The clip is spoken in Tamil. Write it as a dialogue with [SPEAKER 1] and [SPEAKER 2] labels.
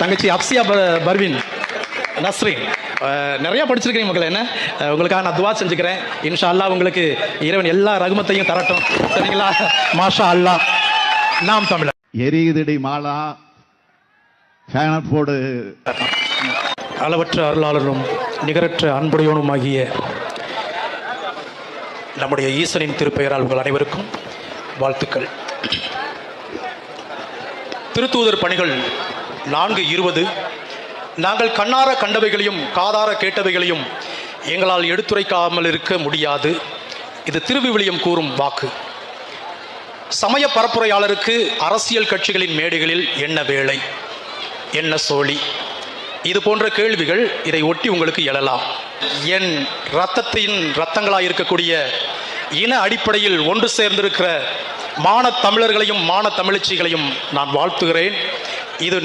[SPEAKER 1] தங்கச்சி அப்சியா பர்வீன் நஸ்ரீன். நிறையா படிச்சிருக்கீங்க மக்கள். என்ன உங்களுக்காக நான் துவா செஞ்சுக்கிறேன். இன்ஷா அல்லாஹ் உங்களுக்கு இறைவன் எல்லா ரகுமத்தையும் தரட்டும். சரிங்களா? மாஷா அல்லாஹ். நாம் தமிழர்.
[SPEAKER 2] எரியுதடி மாலா போடு.
[SPEAKER 1] அளவற்ற அருளாளரும் நிகரற்ற அன்புடையோனுமாகிய நம்முடைய ஈசனின் திருப்பெயரால் உங்கள் அனைவருக்கும் வாழ்த்துக்கள். திருத்தூதர் பணிகள் 4:20. நாங்கள் கண்ணார கண்டவைகளையும் காதார கேட்டவைகளையும் எங்களால் எடுத்துரைக்காமல் இருக்க முடியாது. இது திருவிவிலியம் கூறும் வாக்கு. சமய பரப்புரையாளருக்கு அரசியல் கட்சிகளின் மேடைகளில் என்ன வேலை, என்ன சோழி, இது போன்ற கேள்விகள் இதை ஒட்டி உங்களுக்கு எழலாம். என் இரத்தங்களாக இருக்கக்கூடிய இன அடிப்படையில் ஒன்று சேர்ந்திருக்கிற மான தமிழர்களையும் மான தமிழச்சிகளையும் நான் வாழ்த்துகிறேன். இது